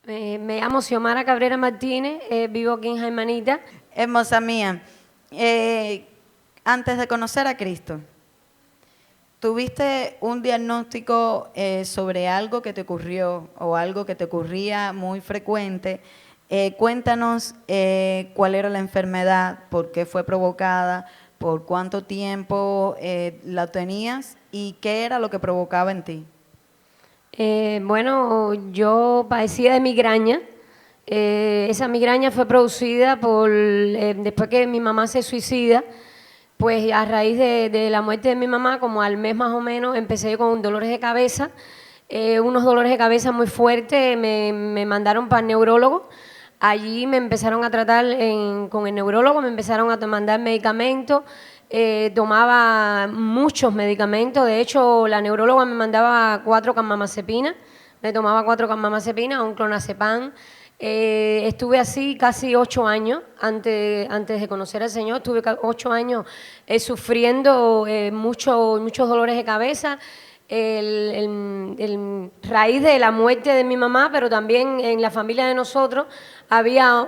Me llamo Xiomara Cabrera Martínez, vivo aquí en Jaimanita. Hermosa mía, antes de conocer a Cristo, ¿tuviste un diagnóstico sobre algo que te ocurrió o algo que te ocurría muy frecuente? Cuéntanos cuál era la enfermedad, por qué fue provocada, por cuánto tiempo la tenías y qué era lo que provocaba en ti. Bueno, yo padecía de migraña. Esa migraña fue producida después que mi mamá se suicida, pues a raíz de la muerte de mi mamá, como al mes más o menos, empecé yo con dolores de cabeza, unos dolores de cabeza muy fuertes, me mandaron para el neurólogo. Allí me empezaron a tratar con el neurólogo, me empezaron a mandar medicamentos, tomaba muchos medicamentos. De hecho, la neuróloga me mandaba 4 carbamazepinas, me tomaba 4 carbamazepinas, un clonazepam. Estuve así casi 8 años antes de conocer al Señor. Estuve 8 años sufriendo muchos dolores de cabeza, el raíz de la muerte de mi mamá, pero también en la familia de nosotros había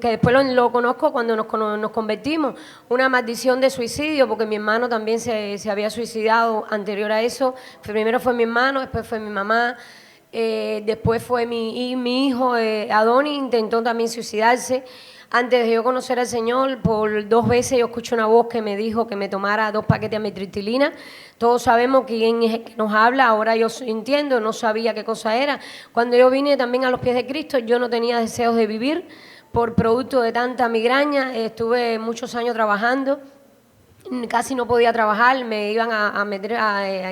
que después lo conozco cuando nos convertimos, una maldición de suicidio, porque mi hermano también se había suicidado anterior a eso. Primero fue mi hermano, después fue mi mamá. Después fue mi hijo, Adonis, intentó también suicidarse. Antes de yo conocer al Señor, por 2 veces yo escuché una voz que me dijo que me tomara 2 paquetes de amitriptilina. Todos sabemos quién es el que nos habla, ahora yo entiendo, no sabía qué cosa era. Cuando yo vine también a los pies de Cristo, yo no tenía deseos de vivir por producto de tanta migraña. Estuve muchos años trabajando. Casi no podía trabajar, me iban a meter,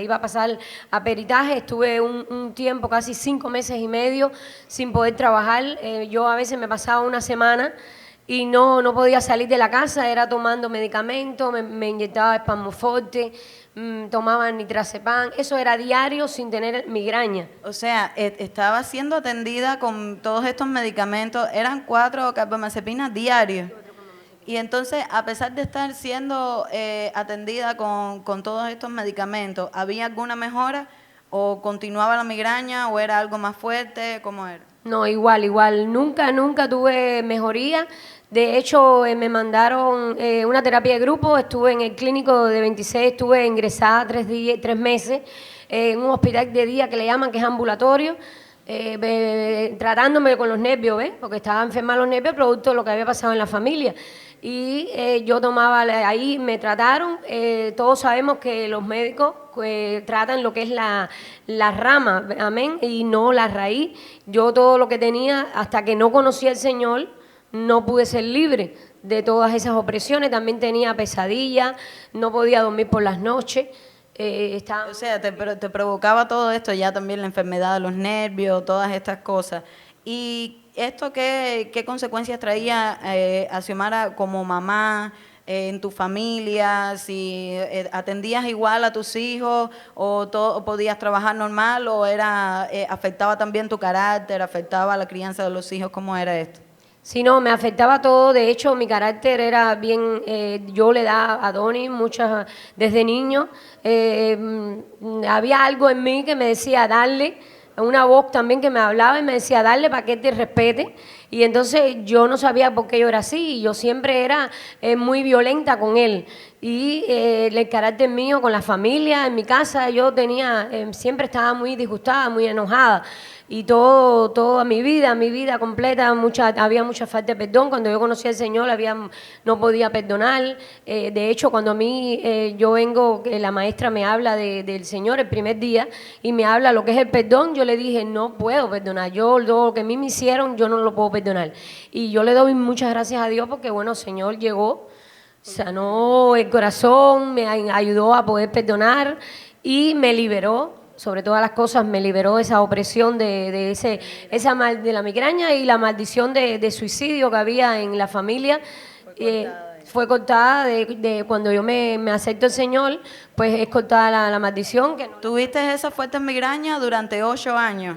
iba a pasar a peritaje. Estuve un tiempo, casi 5 meses y medio, sin poder trabajar. Yo a veces me pasaba una semana y no podía salir de la casa, era tomando medicamentos, me inyectaba Spasmoforte, tomaba nitrazepam, eso era diario sin tener migraña. O sea, estaba siendo atendida con todos estos medicamentos, eran 4 carbamazepinas diarios. Y entonces, a pesar de estar siendo atendida con todos estos medicamentos, ¿había alguna mejora o continuaba la migraña o era algo más fuerte? ¿Cómo era? No, igual. Nunca tuve mejoría. De hecho, me mandaron una terapia de grupo. Estuve en el clínico de 26, estuve ingresada 3 meses en un hospital de día que le llaman, que es ambulatorio, tratándome con los nervios, ¿ves? Porque estaba enferma de los nervios producto de lo que había pasado en la familia. Y yo tomaba, ahí me trataron. Todos sabemos que los médicos tratan lo que es la rama, amén, y no la raíz. Yo todo lo que tenía, hasta que no conocí al Señor, no pude ser libre de todas esas opresiones. También tenía pesadillas, no podía dormir por las noches. O sea, te provocaba todo esto, ya también la enfermedad de los nervios, todas estas cosas. ¿Y esto qué consecuencias traía a Xiomara como mamá, en tu familia? ¿Si atendías igual a tus hijos o podías trabajar normal o afectaba también tu carácter, afectaba la crianza de los hijos? ¿Cómo era esto? Sí, no, me afectaba todo. De hecho, mi carácter era bien, yo le daba a Donny muchas, desde niño. Había algo en mí que me decía darle, una voz también que me hablaba y me decía darle para que te respete. Y entonces yo no sabía por qué yo era así, y yo siempre era muy violenta con él. Y el carácter mío con la familia, en mi casa, yo tenía, siempre estaba muy disgustada, muy enojada. Y toda mi vida completa, había mucha falta de perdón. Cuando yo conocí al Señor no podía perdonar. De hecho, cuando a mí yo vengo, la maestra me habla del Señor el primer día y me habla lo que es el perdón, yo le dije, no puedo perdonar. Yo lo que a mí me hicieron, yo no lo puedo perdonar. Y yo le doy muchas gracias a Dios porque, bueno, el Señor llegó, sanó el corazón, me ayudó a poder perdonar y me liberó. Sobre todas las cosas, me liberó esa opresión de la migraña y la maldición de suicidio que había en la familia. Fue cortada de cuando yo me acepto el Señor, pues es cortada la maldición. ¿Tuviste esa fuerte migraña durante 8 años?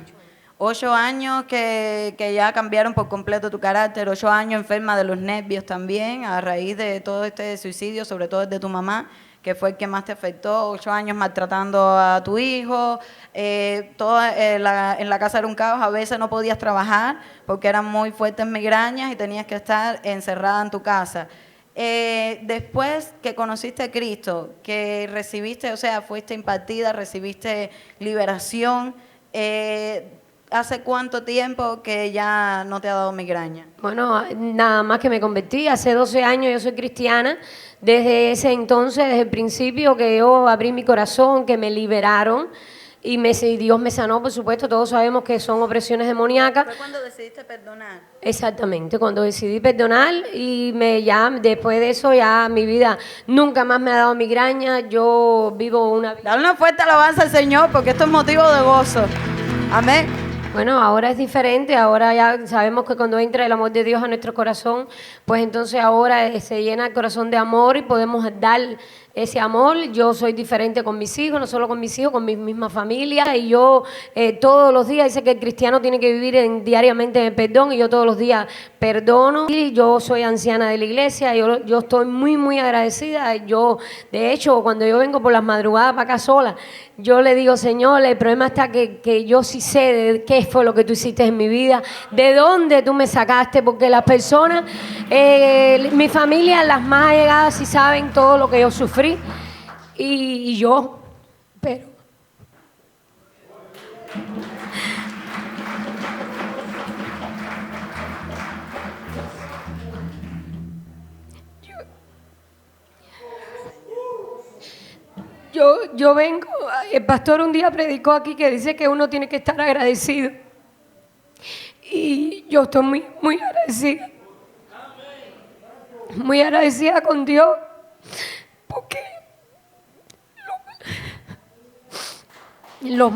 8 años que ya cambiaron por completo tu carácter, 8 años enferma de los nervios también, a raíz de todo este suicidio, sobre todo el de tu mamá. que fue el que más te afectó, 8 años maltratando a tu hijo, en la casa era un caos, a veces no podías trabajar porque eran muy fuertes migrañas y tenías que estar encerrada en tu casa. Después que conociste a Cristo, que recibiste, o sea, fuiste impartida, recibiste liberación, ¿hace cuánto tiempo que ya no te ha dado migraña? Bueno, nada más que me convertí, hace 12 años yo soy cristiana, desde ese entonces, desde el principio que yo abrí mi corazón, que me liberaron y Dios me sanó, por supuesto, todos sabemos que son opresiones demoníacas. ¿Fue cuando decidiste perdonar? Exactamente, cuando decidí perdonar y después de eso ya mi vida nunca más me ha dado migraña, yo vivo una vida. Dale una fuerte alabanza al Señor porque esto es motivo de gozo. Amén. Bueno, ahora es diferente, ahora ya sabemos que cuando entra el amor de Dios a nuestro corazón, pues entonces ahora se llena el corazón de amor y podemos dar ese amor. Yo soy diferente con mis hijos, no solo con mis hijos, con mi misma familia. Y yo todos los días, dice que el cristiano tiene que vivir diariamente en el perdón, y yo todos los días perdono. Y yo soy anciana de la iglesia, yo estoy muy, muy agradecida. Yo, de hecho, cuando yo vengo por las madrugadas para acá sola, yo le digo, Señor, el problema está que yo sí sé de qué fue lo que tú hiciste en mi vida, de dónde tú me sacaste, porque las personas, mi familia, las más allegadas, sí saben todo lo que yo sufrí. Y yo, pero yo vengo, el pastor un día predicó aquí que dice que uno tiene que estar agradecido, y yo estoy muy, muy agradecida con Dios, porque los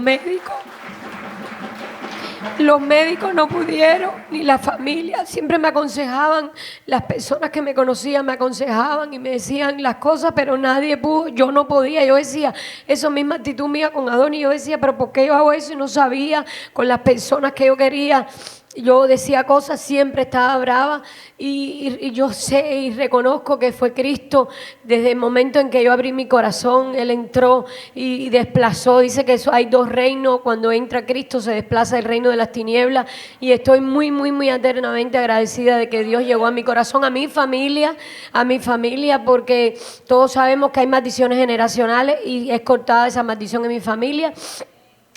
médicos no pudieron, ni la familia, siempre me aconsejaban, las personas que me conocían me aconsejaban y me decían las cosas, pero nadie pudo, yo no podía, yo decía, esa misma actitud mía con Adonis, yo decía, pero ¿por qué yo hago eso? Y no sabía, con las personas que yo quería. Yo decía cosas, siempre estaba brava, y yo sé y reconozco que fue Cristo. Desde el momento en que yo abrí mi corazón, Él entró y desplazó. Dice que hay dos reinos, cuando entra Cristo se desplaza el reino de las tinieblas, y estoy muy, muy, muy eternamente agradecida de que Dios llegó a mi corazón, a mi familia, porque todos sabemos que hay maldiciones generacionales y es cortada esa maldición en mi familia,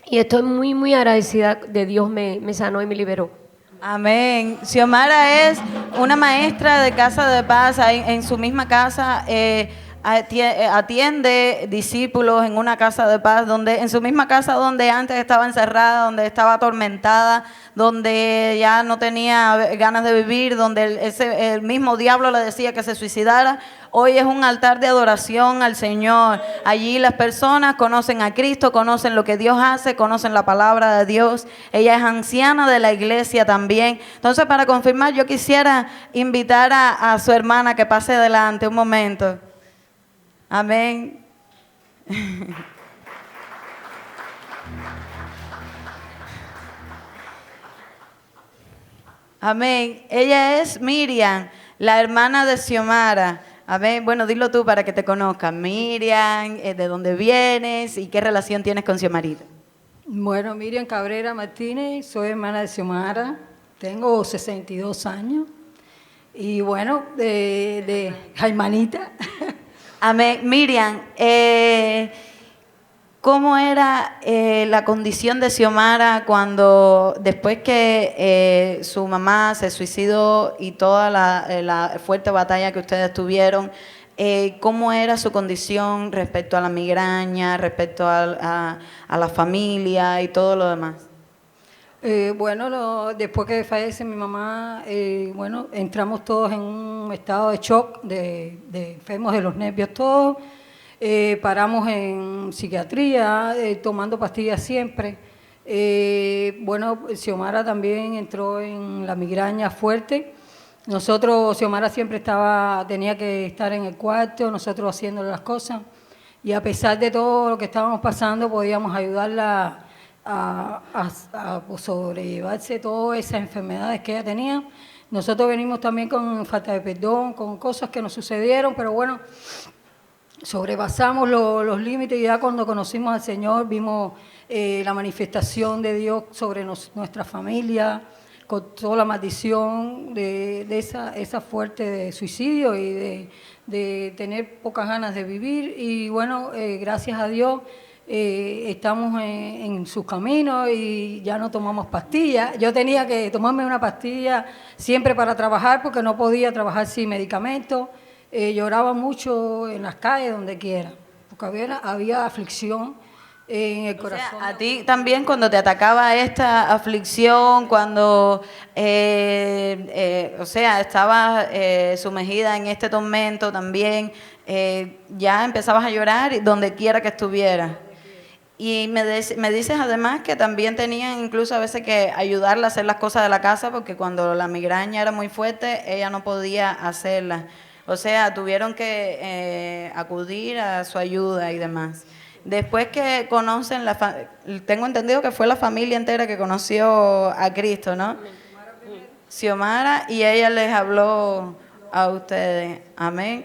y estoy muy, muy agradecida de Dios me sanó y me liberó. Amén. Xiomara es una maestra de casa de paz. En su misma casa atiende discípulos en una casa de paz, en su misma casa donde antes estaba encerrada, donde estaba atormentada, donde ya no tenía ganas de vivir, donde el mismo diablo le decía que se suicidara. Hoy es un altar de adoración al Señor. Allí las personas conocen a Cristo, conocen lo que Dios hace, conocen la palabra de Dios. Ella es anciana de la iglesia también. Entonces, para confirmar, yo quisiera invitar a su hermana que pase adelante un momento. Amén. Amén. Ella es Miriam, la hermana de Xiomara. Amén. Bueno, dilo tú para que te conozcan. Miriam, ¿de dónde vienes y qué relación tienes con Xiomarita? Bueno, Miriam Cabrera Martínez, soy hermana de Xiomara, tengo 62 años y bueno, de hermanita. Amén. Miriam, ¿cómo era la condición de Xiomara después que su mamá se suicidó y toda la fuerte batalla que ustedes tuvieron? ¿Cómo era su condición respecto a la migraña, respecto a la familia y todo lo demás? Bueno, después que fallece mi mamá, bueno, entramos todos en un estado de shock, de enfermos de los nervios todos. Paramos en psiquiatría, tomando pastillas siempre. Bueno, Xiomara también entró en la migraña fuerte. Xiomara siempre tenía que estar en el cuarto, nosotros haciéndole las cosas. Y a pesar de todo lo que estábamos pasando, podíamos ayudarla a sobrellevarse todas esas enfermedades que ella tenía. Nosotros venimos también con falta de perdón, con cosas que nos sucedieron, pero bueno, sobrepasamos los límites y ya cuando conocimos al Señor vimos la manifestación de Dios sobre nuestra familia, con toda la maldición de esa fuerte de suicidio y de tener pocas ganas de vivir. Y bueno, gracias a Dios estamos en sus caminos y ya no tomamos pastillas. Yo tenía que tomarme una pastilla siempre para trabajar porque no podía trabajar sin medicamentos. Lloraba mucho en las calles, donde quiera, porque había aflicción en el corazón. O sea, a ti también cuando te atacaba esta aflicción, cuando, o sea, estabas sumergida en este tormento también, ya empezabas a llorar donde quiera que estuvieras. Y me dices además que también tenían incluso a veces que ayudarla a hacer las cosas de la casa porque cuando la migraña era muy fuerte, ella no podía hacerlas. O sea, tuvieron que acudir a su ayuda y demás. Después que conocen, tengo entendido que fue la familia entera que conoció a Cristo, ¿no? Xiomara, y ella les habló a ustedes. Amén.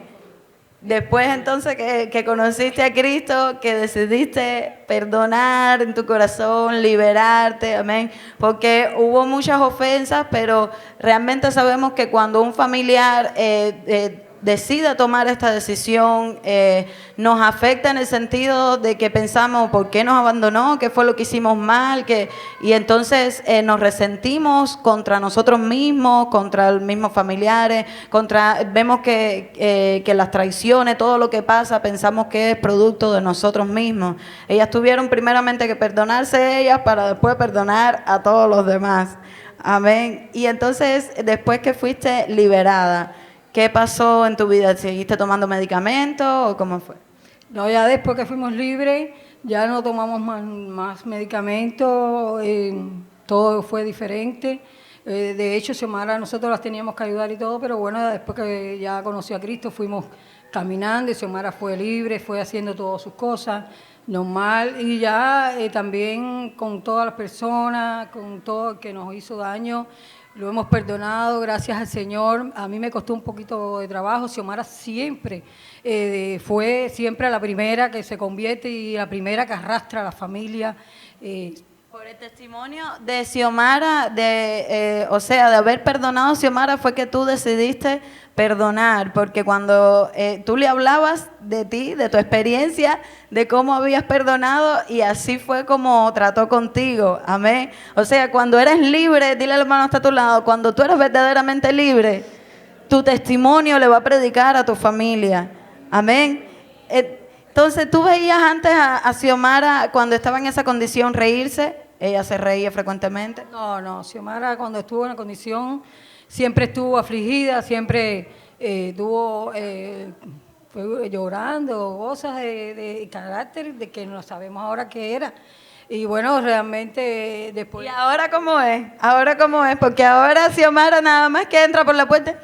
Después entonces que conociste a Cristo, que decidiste perdonar en tu corazón, liberarte, amén, porque hubo muchas ofensas, pero realmente sabemos que cuando un familiar decida tomar esta decisión, nos afecta en el sentido de que pensamos por qué nos abandonó, qué fue lo que hicimos mal, y entonces nos resentimos contra nosotros mismos, contra los mismos familiares, vemos que las traiciones, todo lo que pasa, pensamos que es producto de nosotros mismos. Ellas tuvieron primeramente que perdonarse ellas para después perdonar a todos los demás. Amén. Y entonces, después que fuiste liberada, ¿qué pasó en tu vida? ¿Seguiste tomando medicamentos o cómo fue? No, ya después que fuimos libres, ya no tomamos más medicamentos, todo fue diferente. De hecho, Xiomara, nosotros las teníamos que ayudar y todo, pero bueno, después que ya conoció a Cristo, fuimos caminando y Xiomara fue libre, fue haciendo todas sus cosas, normal. Y ya también con todas las personas, con todo el que nos hizo daño, lo hemos perdonado, gracias al Señor. A mí me costó un poquito de trabajo. Xiomara siempre fue siempre la primera que se convierte y la primera que arrastra a la familia. Por el testimonio de Xiomara, o sea, de haber perdonado a Xiomara, fue que tú decidiste perdonar, porque cuando tú le hablabas de ti, de tu experiencia, de cómo habías perdonado, y así fue como trató contigo, amén. O sea, cuando eres libre, dile al hermano que está a tu lado, cuando tú eres verdaderamente libre, tu testimonio le va a predicar a tu familia, amén. Entonces, ¿tú veías antes a Xiomara cuando estaba en esa condición reírse? ¿Ella se reía frecuentemente? No, Xiomara cuando estuvo en la condición siempre estuvo afligida, siempre fue llorando, cosas de carácter de que no sabemos ahora qué era. Y bueno, realmente después... ¿Y ahora cómo es? ¿Ahora cómo es? Porque ahora Xiomara nada más que entra por la puerta...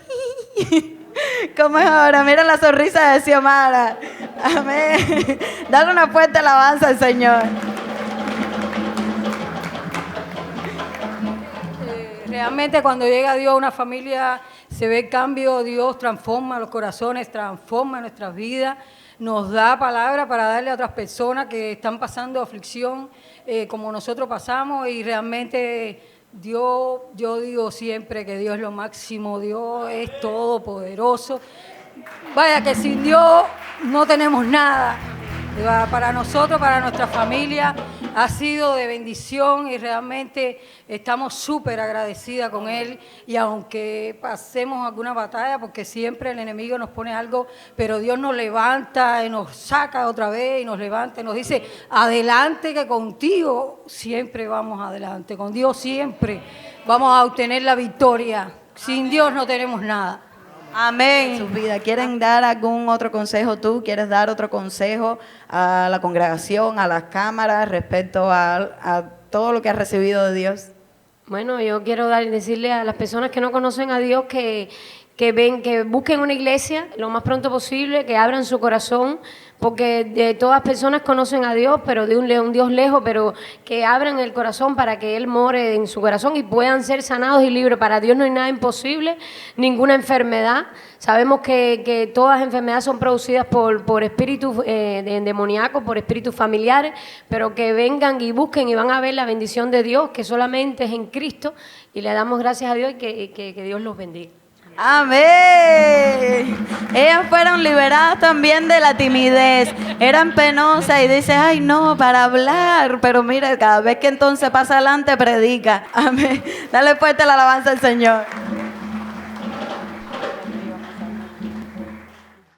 ¿Cómo es ahora? Mira la sonrisa de Xiomara. Amén. Dale una fuerte alabanza al Señor. Realmente cuando llega Dios a una familia se ve el cambio, Dios transforma los corazones, transforma nuestras vidas, nos da palabra para darle a otras personas que están pasando aflicción como nosotros pasamos y realmente Dios, yo digo siempre que Dios es lo máximo, Dios es todopoderoso. Vaya que sin Dios no tenemos nada. Para nosotros, para nuestra familia, ha sido de bendición y realmente estamos súper agradecidas con Él. Y aunque pasemos alguna batalla, porque siempre el enemigo nos pone algo, pero Dios nos levanta y nos saca otra vez y nos levanta y nos dice, adelante que contigo siempre vamos adelante. Con Dios siempre vamos a obtener la victoria. Sin Dios no tenemos nada. Amén. En sus vidas. ¿Quieren dar algún otro consejo tú? ¿Quieres dar otro consejo a la congregación, a las cámaras respecto a todo lo que has recibido de Dios? Bueno, yo quiero decirle a las personas que no conocen a Dios que que busquen una iglesia lo más pronto posible, que abran su corazón, porque todas personas conocen a Dios, pero de un Dios lejos, pero que abran el corazón para que Él more en su corazón y puedan ser sanados y libres. Para Dios no hay nada imposible, ninguna enfermedad. Sabemos que todas las enfermedades son producidas por espíritus demoníacos, por espíritus familiares, pero que vengan y busquen y van a ver la bendición de Dios, que solamente es en Cristo, y le damos gracias a Dios y que Dios los bendiga. Amén. Ellas fueron liberadas también de la timidez. Eran penosas y dice, ay no, para hablar. Pero mira, cada vez que entonces pasa adelante, predica. Amén. Dale fuerte la alabanza al Señor.